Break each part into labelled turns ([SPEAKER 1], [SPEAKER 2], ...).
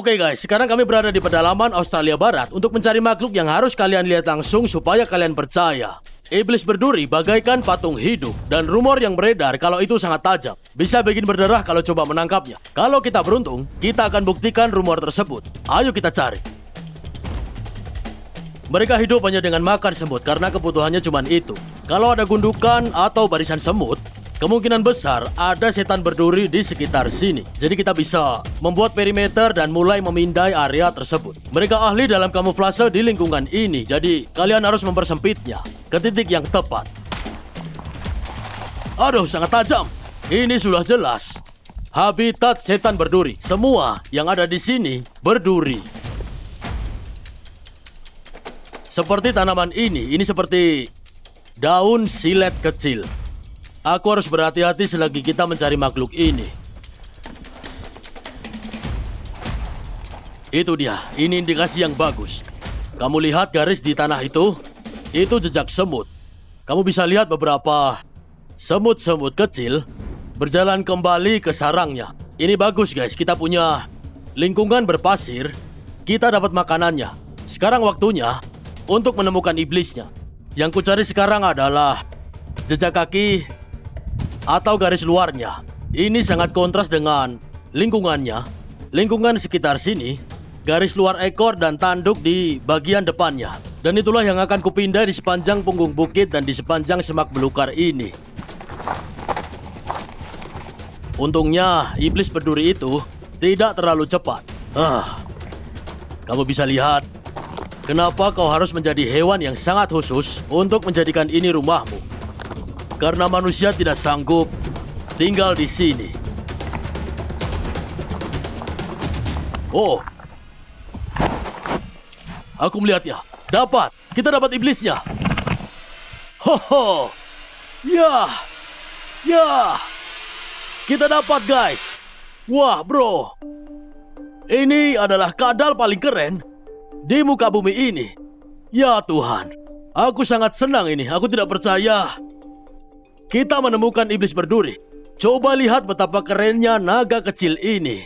[SPEAKER 1] Oke guys, sekarang kami berada di pedalaman Australia Barat untuk mencari makhluk yang harus kalian lihat langsung supaya kalian percaya. Iblis berduri bagaikan patung hidup dan rumor yang beredar kalau itu sangat tajam. Bisa bikin berdarah kalau coba menangkapnya. Kalau kita beruntung, kita akan buktikan rumor tersebut. Ayo kita cari. Mereka hidup hanya dengan makan semut karena kebutuhannya cuma itu. Kalau ada gundukan atau barisan semut, kemungkinan besar ada setan berduri di sekitar sini. Jadi kita bisa membuat perimeter dan mulai memindai area tersebut. Mereka ahli dalam kamuflase di lingkungan ini, jadi kalian harus mempersempitnya ke titik yang tepat. Aduh, sangat tajam. Ini sudah jelas. Habitat setan berduri. Semua yang ada di sini berduri. Seperti tanaman ini seperti daun silet kecil. Aku harus berhati-hati selagi kita mencari makhluk ini. Itu dia, ini indikasi yang bagus. Kamu lihat garis di tanah itu? Itu jejak semut. Kamu bisa lihat beberapa semut-semut kecil berjalan kembali ke sarangnya. Ini bagus guys, kita punya lingkungan berpasir. Kita dapat makanannya. Sekarang waktunya untuk menemukan iblisnya. Yang kucari sekarang adalah jejak kaki atau garis luarnya. Ini sangat kontras dengan lingkungannya. Lingkungan sekitar sini, garis luar ekor dan tanduk di bagian depannya. Dan itulah yang akan kupindah di sepanjang punggung bukit dan di sepanjang semak belukar ini. Untungnya, iblis berduri itu tidak terlalu cepat. Kamu bisa lihat, kenapa kau harus menjadi hewan yang sangat khusus untuk menjadikan ini rumahmu. Karena manusia tidak sanggup tinggal di sini. Oh, aku melihatnya. Dapat, kita dapat iblisnya. Hoho, ya, kita dapat guys. Wah bro, ini adalah kadal paling keren di muka bumi ini. Ya Tuhan, aku sangat senang ini. Aku tidak percaya kita menemukan iblis berduri. Coba lihat betapa kerennya naga kecil ini.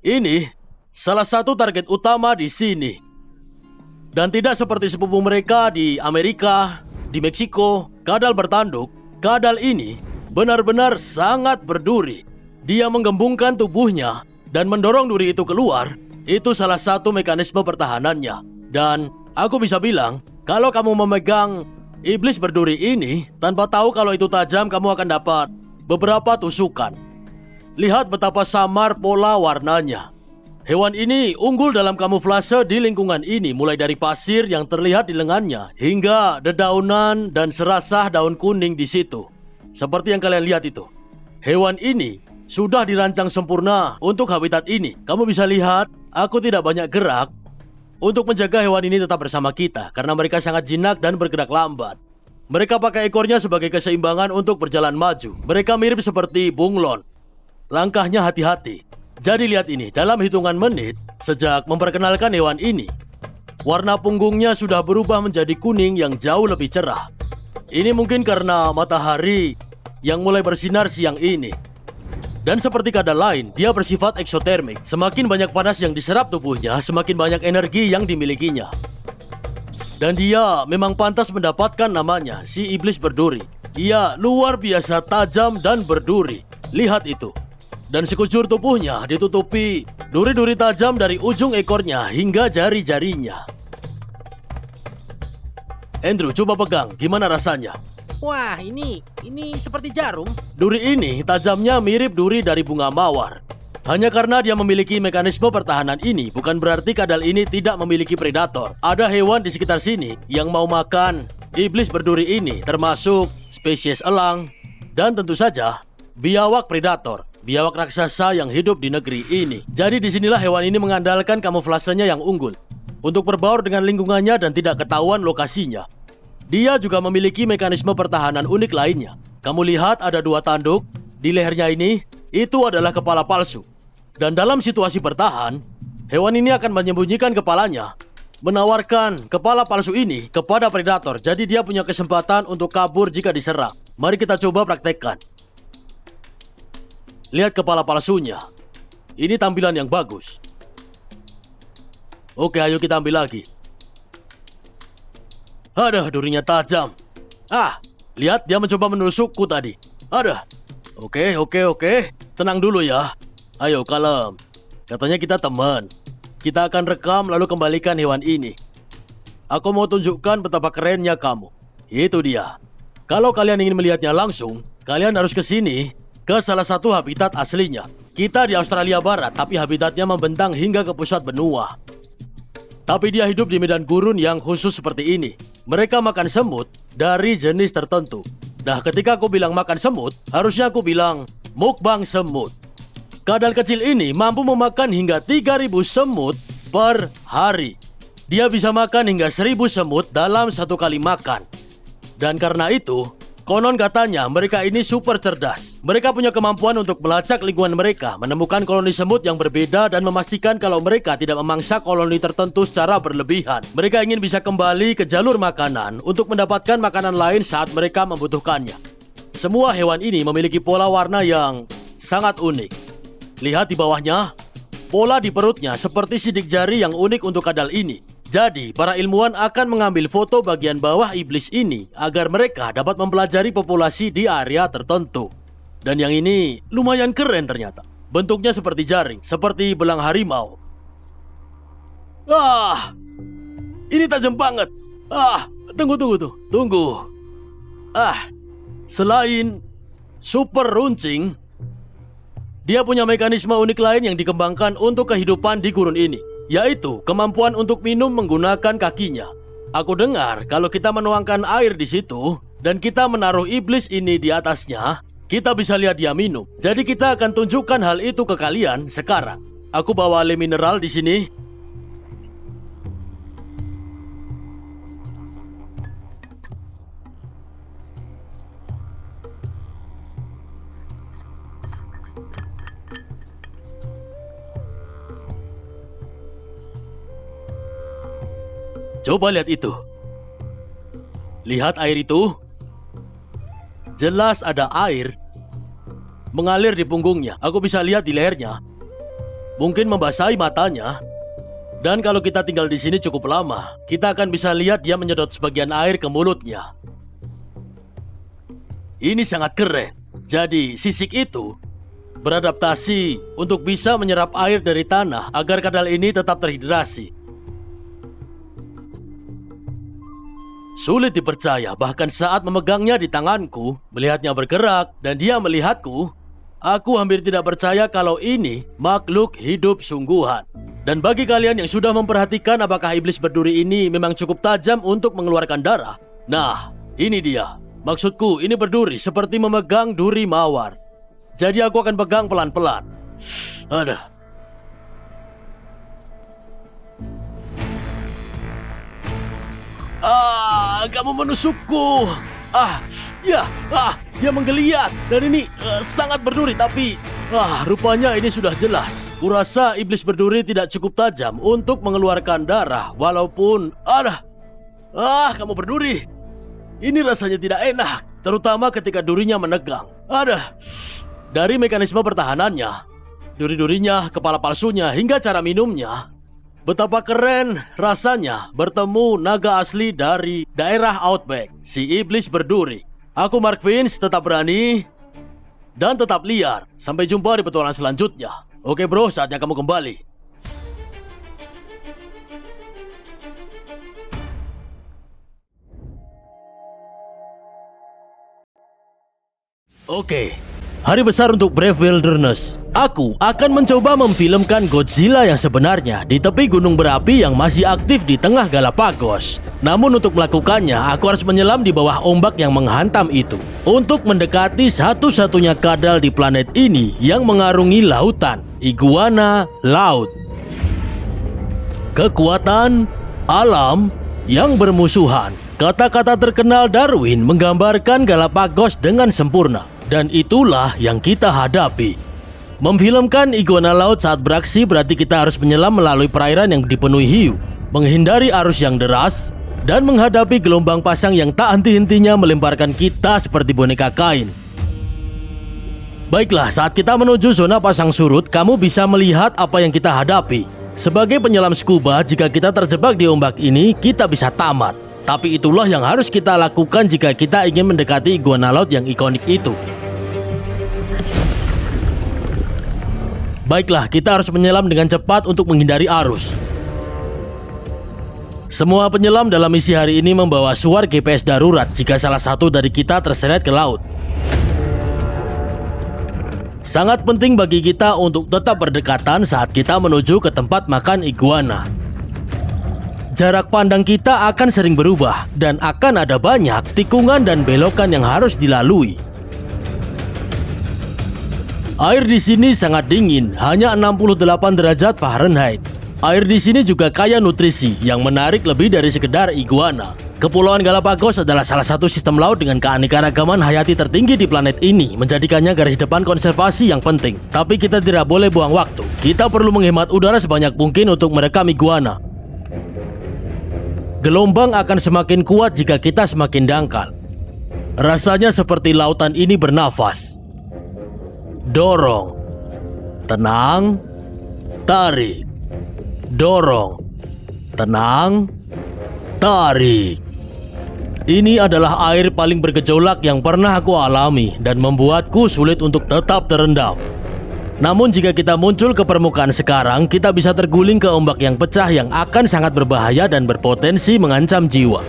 [SPEAKER 1] Ini salah satu target utama di sini. Dan tidak seperti sepupu mereka di Amerika, di Meksiko, kadal bertanduk. Kadal ini benar-benar sangat berduri. Dia menggembungkan tubuhnya dan mendorong duri itu keluar. Itu salah satu mekanisme pertahanannya. Dan aku bisa bilang, kalau kamu memegang iblis berduri ini, tanpa tahu kalau itu tajam, kamu akan dapat beberapa tusukan. Lihat betapa samar pola warnanya. Hewan ini unggul dalam kamuflase di lingkungan ini, mulai dari pasir yang terlihat di lengannya, hingga dedaunan dan serasah daun kuning di situ. Seperti yang kalian lihat itu. Hewan ini sudah dirancang sempurna untuk habitat ini. Kamu bisa lihat, aku tidak banyak gerak untuk menjaga hewan ini tetap bersama kita karena mereka sangat jinak dan bergerak lambat. Mereka pakai ekornya sebagai keseimbangan untuk berjalan maju. Mereka mirip seperti bunglon. Langkahnya hati-hati. Jadi lihat ini, dalam hitungan menit sejak memperkenalkan hewan ini, warna punggungnya sudah berubah menjadi kuning yang jauh lebih cerah. Ini mungkin karena matahari yang mulai bersinar siang ini. Dan seperti kadal lain, dia bersifat eksotermik. Semakin banyak panas yang diserap tubuhnya, semakin banyak energi yang dimilikinya. Dan dia memang pantas mendapatkan namanya, si iblis berduri. Ia luar biasa tajam dan berduri. Lihat itu. Dan sekujur tubuhnya ditutupi duri-duri tajam dari ujung ekornya hingga jari-jarinya. Andrew, coba pegang, gimana rasanya?
[SPEAKER 2] Wah, ini seperti jarum.
[SPEAKER 1] Duri ini tajamnya mirip duri dari bunga mawar. Hanya karena dia memiliki mekanisme pertahanan ini, bukan berarti kadal ini tidak memiliki predator. Ada hewan di sekitar sini yang mau makan iblis berduri ini, termasuk spesies elang, dan tentu saja biawak predator, biawak raksasa yang hidup di negeri ini. Jadi disinilah hewan ini mengandalkan kamuflasenya yang unggul untuk berbaur dengan lingkungannya dan tidak ketahuan lokasinya. Dia juga memiliki mekanisme pertahanan unik lainnya. Kamu lihat ada dua tanduk di lehernya ini, itu adalah kepala palsu. Dan dalam situasi bertahan, hewan ini akan menyembunyikan kepalanya, menawarkan kepala palsu ini kepada predator. Jadi dia punya kesempatan untuk kabur jika diserang. Mari kita coba praktekkan. Lihat kepala palsunya. Ini tampilan yang bagus. Oke, ayo kita ambil lagi. Aduh, durinya tajam. Lihat dia mencoba menusukku tadi. Aduh. Oke. Tenang dulu ya. Ayo, kalem. Katanya kita teman. Kita akan rekam lalu kembalikan hewan ini. Aku mau tunjukkan betapa kerennya kamu. Itu dia. Kalau kalian ingin melihatnya langsung, kalian harus ke sini, ke salah satu habitat aslinya. Kita di Australia Barat, tapi habitatnya membentang hingga ke pusat benua. Tapi dia hidup di medan gurun yang khusus seperti ini. Mereka makan semut dari jenis tertentu. Nah, ketika aku bilang makan semut, harusnya aku bilang mukbang semut. Kadal kecil ini mampu memakan hingga 3.000 semut per hari. Dia bisa makan hingga 1.000 semut dalam satu kali makan. Dan karena itu, konon katanya mereka ini super cerdas. Mereka punya kemampuan untuk melacak lingkungan mereka, menemukan koloni semut yang berbeda dan memastikan kalau mereka tidak memangsa koloni tertentu secara berlebihan. Mereka ingin bisa kembali ke jalur makanan untuk mendapatkan makanan lain saat mereka membutuhkannya. Semua hewan ini memiliki pola warna yang sangat unik. Lihat di bawahnya, pola di perutnya seperti sidik jari yang unik untuk kadal ini. Jadi, para ilmuwan akan mengambil foto bagian bawah iblis ini agar mereka dapat mempelajari populasi di area tertentu. Dan yang ini lumayan keren ternyata. Bentuknya seperti jaring, seperti belang harimau. Ini tajam banget. Tunggu. Selain super runcing, dia punya mekanisme unik lain yang dikembangkan untuk kehidupan di gurun ini, yaitu kemampuan untuk minum menggunakan kakinya. Aku dengar kalau kita menuangkan air di situ dan kita menaruh iblis ini di atasnya, kita bisa lihat dia minum. Jadi kita akan tunjukkan hal itu ke kalian sekarang. Aku bawa le mineral di sini. Coba lihat itu. Lihat air itu. Jelas ada air mengalir di punggungnya. Aku bisa lihat di lehernya. Mungkin membasahi matanya. Dan kalau kita tinggal di sini cukup lama, kita akan bisa lihat dia menyedot sebagian air ke mulutnya. Ini sangat keren. Jadi sisik itu beradaptasi untuk bisa menyerap air dari tanah agar kadal ini tetap terhidrasi. Sulit dipercaya, bahkan saat memegangnya di tanganku, melihatnya bergerak, dan dia melihatku, aku hampir tidak percaya kalau ini makhluk hidup sungguhan. Dan bagi kalian yang sudah memperhatikan apakah iblis berduri ini memang cukup tajam untuk mengeluarkan darah, nah, ini dia. Maksudku, ini berduri seperti memegang duri mawar. Jadi aku akan pegang pelan-pelan. Aduh. Kamu menusukku. Dia menggeliat. Dan ini sangat berduri, tapi rupanya ini sudah jelas. Kurasa iblis berduri tidak cukup tajam untuk mengeluarkan darah, walaupun kamu berduri. Ini rasanya tidak enak, terutama ketika durinya menegang. Dari mekanisme pertahanannya, duri-durinya, kepala palsunya, hingga cara minumnya, betapa keren rasanya bertemu naga asli dari daerah Outback, si iblis berduri. Aku Mark Vince, tetap berani dan tetap liar. Sampai jumpa di petualangan selanjutnya. Oke bro, saatnya kamu kembali. Oke. Hari besar untuk Brave Wilderness. Aku akan mencoba memfilmkan Godzilla yang sebenarnya di tepi gunung berapi yang masih aktif di tengah Galapagos. Namun untuk melakukannya, aku harus menyelam di bawah ombak yang menghantam itu untuk mendekati satu-satunya kadal di planet ini yang mengarungi lautan, iguana laut. Kekuatan alam yang bermusuhan. Kata-kata terkenal Darwin menggambarkan Galapagos dengan sempurna. Dan itulah yang kita hadapi. Memfilmkan iguana laut saat beraksi berarti kita harus menyelam melalui perairan yang dipenuhi hiu, menghindari arus yang deras, dan menghadapi gelombang pasang yang tak henti-hentinya melemparkan kita seperti boneka kain. Baiklah, saat kita menuju zona pasang surut, kamu bisa melihat apa yang kita hadapi. Sebagai penyelam scuba, jika kita terjebak di ombak ini, kita bisa tamat. Tapi itulah yang harus kita lakukan jika kita ingin mendekati iguana laut yang ikonik itu. Baiklah, kita harus menyelam dengan cepat untuk menghindari arus. Semua penyelam dalam misi hari ini membawa suar GPS darurat jika salah satu dari kita terseret ke laut. Sangat penting bagi kita untuk tetap berdekatan saat kita menuju ke tempat makan iguana. Jarak pandang kita akan sering berubah dan akan ada banyak tikungan dan belokan yang harus dilalui. Air di sini sangat dingin, hanya 68 derajat Fahrenheit. Air di sini juga kaya nutrisi yang menarik lebih dari sekedar iguana. Kepulauan Galapagos adalah salah satu sistem laut dengan keanekaragaman hayati tertinggi di planet ini, menjadikannya garis depan konservasi yang penting. Tapi kita tidak boleh buang waktu. Kita perlu menghemat udara sebanyak mungkin untuk merekam iguana. Gelombang akan semakin kuat jika kita semakin dangkal. Rasanya seperti lautan ini bernafas. Dorong, tenang, tarik. Dorong, tenang, tarik. Ini adalah air paling bergejolak yang pernah aku alami dan membuatku sulit untuk tetap terendam. Namun jika kita muncul ke permukaan sekarang, kita bisa terguling ke ombak yang pecah yang akan sangat berbahaya dan berpotensi mengancam jiwa.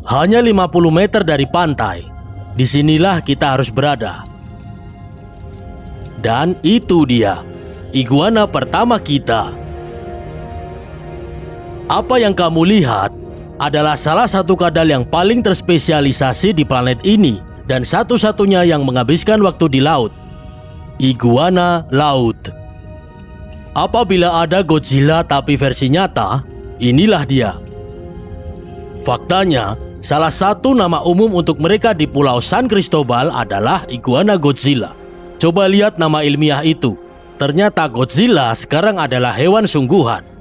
[SPEAKER 1] Hanya 50 meter dari pantai, disinilah kita harus berada. Dan itu dia, iguana pertama kita. Apa yang kamu lihat adalah salah satu kadal yang paling terspesialisasi di planet ini dan satu-satunya yang menghabiskan waktu di laut. Iguana laut. Apabila ada Godzilla tapi versi nyata, inilah dia. Faktanya, salah satu nama umum untuk mereka di Pulau San Cristobal adalah iguana Godzilla. Coba lihat nama ilmiah itu. Ternyata Godzilla sekarang adalah hewan sungguhan.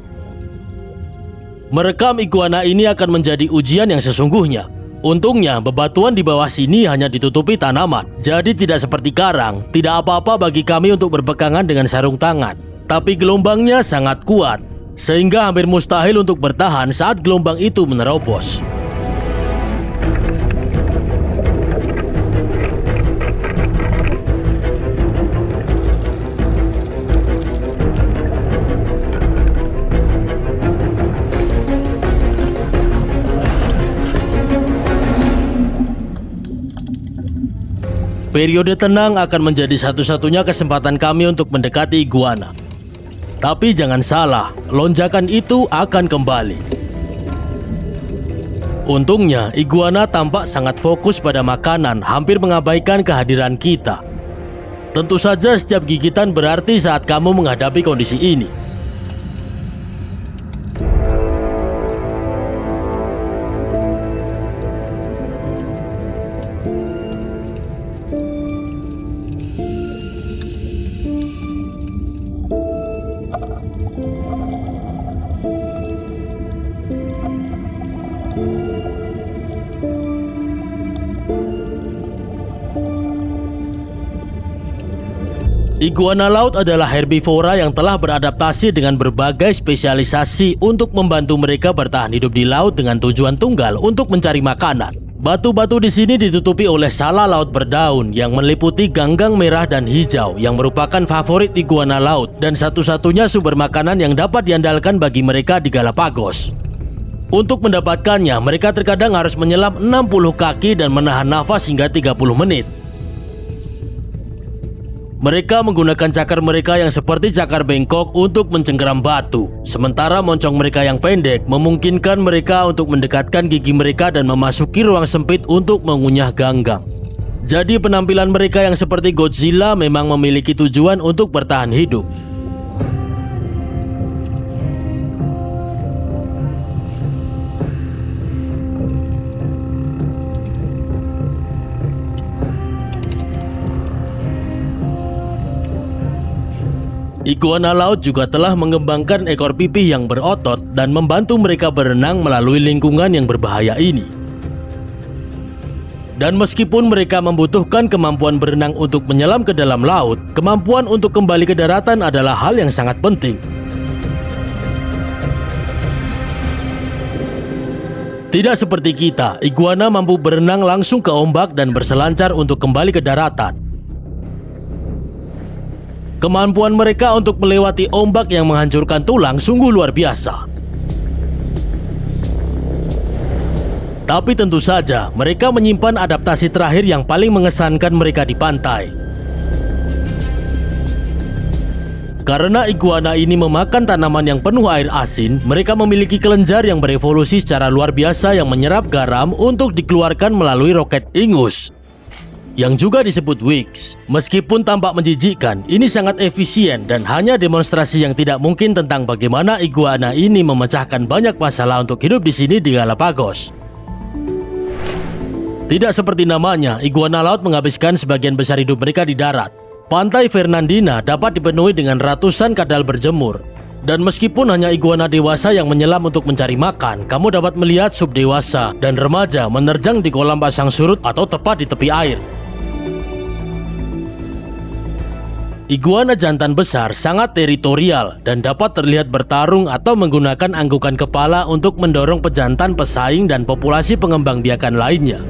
[SPEAKER 1] Merekam iguana ini akan menjadi ujian yang sesungguhnya. Untungnya, bebatuan di bawah sini hanya ditutupi tanaman. Jadi tidak seperti karang, tidak apa-apa bagi kami untuk berpegangan dengan sarung tangan. Tapi gelombangnya sangat kuat, sehingga hampir mustahil untuk bertahan saat gelombang itu menerobos. Periode tenang akan menjadi satu-satunya kesempatan kami untuk mendekati iguana. Tapi jangan salah, lonjakan itu akan kembali. Untungnya, iguana tampak sangat fokus pada makanan, hampir mengabaikan kehadiran kita. Tentu saja setiap gigitan berarti saat kamu menghadapi kondisi ini. Iguana laut adalah herbivora yang telah beradaptasi dengan berbagai spesialisasi untuk membantu mereka bertahan hidup di laut dengan tujuan tunggal untuk mencari makanan. Batu-batu di sini ditutupi oleh sala laut berdaun yang meliputi ganggang merah dan hijau yang merupakan favorit iguana laut dan satu-satunya sumber makanan yang dapat diandalkan bagi mereka di Galapagos. Untuk mendapatkannya, mereka terkadang harus menyelam 60 kaki dan menahan nafas hingga 30 menit. Mereka menggunakan cakar mereka yang seperti cakar bengkok untuk mencengkeram batu, sementara moncong mereka yang pendek memungkinkan mereka untuk mendekatkan gigi mereka dan memasuki ruang sempit untuk mengunyah ganggang. Jadi penampilan mereka yang seperti Godzilla memang memiliki tujuan untuk bertahan hidup. Iguana laut juga telah mengembangkan ekor pipih yang berotot dan membantu mereka berenang melalui lingkungan yang berbahaya ini. Dan meskipun mereka membutuhkan kemampuan berenang untuk menyelam ke dalam laut, kemampuan untuk kembali ke daratan adalah hal yang sangat penting. Tidak seperti kita, iguana mampu berenang langsung ke ombak dan berselancar untuk kembali ke daratan. Kemampuan mereka untuk melewati ombak yang menghancurkan tulang sungguh luar biasa. Tapi tentu saja, mereka menyimpan adaptasi terakhir yang paling mengesankan mereka di pantai. Karena iguana ini memakan tanaman yang penuh air asin, mereka memiliki kelenjar yang berevolusi secara luar biasa yang menyerap garam untuk dikeluarkan melalui roket ingus, yang juga disebut wings. Meskipun tampak menjijikkan, ini sangat efisien dan hanya demonstrasi yang tidak mungkin tentang bagaimana iguana ini memecahkan banyak masalah untuk hidup di sini di Galapagos. Tidak seperti namanya, iguana laut menghabiskan sebagian besar hidup mereka di darat. Pantai Fernandina dapat dipenuhi dengan ratusan kadal berjemur. Dan meskipun hanya iguana dewasa yang menyelam untuk mencari makan, kamu dapat melihat subdewasa dan remaja menerjang di kolam pasang surut atau tepat di tepi air. Iguana jantan besar sangat teritorial dan dapat terlihat bertarung atau menggunakan anggukan kepala untuk mendorong pejantan pesaing dan populasi pengembangbiakan lainnya.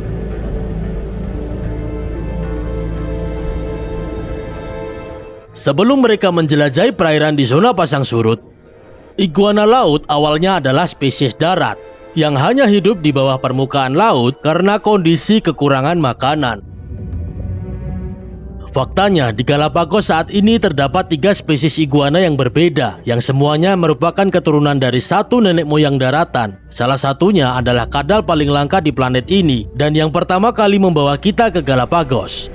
[SPEAKER 1] Sebelum mereka menjelajahi perairan di zona pasang surut, iguana laut awalnya adalah spesies darat yang hanya hidup di bawah permukaan laut karena kondisi kekurangan makanan. Faktanya, di Galapagos saat ini terdapat 3 spesies iguana yang berbeda, yang semuanya merupakan keturunan dari satu nenek moyang daratan. Salah satunya adalah kadal paling langka di planet ini, dan yang pertama kali membawa kita ke Galapagos.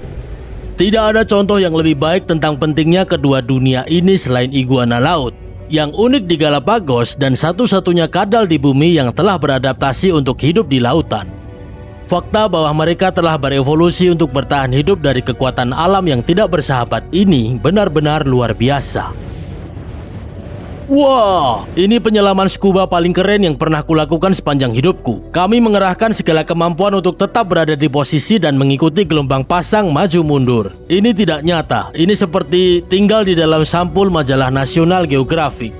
[SPEAKER 1] Tidak ada contoh yang lebih baik tentang pentingnya kedua dunia ini selain iguana laut. Yang unik di Galapagos dan satu-satunya kadal di bumi yang telah beradaptasi untuk hidup di lautan. Fakta bahwa mereka telah berevolusi untuk bertahan hidup dari kekuatan alam yang tidak bersahabat ini benar-benar luar biasa. Wah, ini penyelaman scuba paling keren yang pernah kulakukan sepanjang hidupku. Kami mengerahkan segala kemampuan untuk tetap berada di posisi dan mengikuti gelombang pasang maju mundur. Ini tidak nyata, ini seperti tinggal di dalam sampul majalah National Geographic.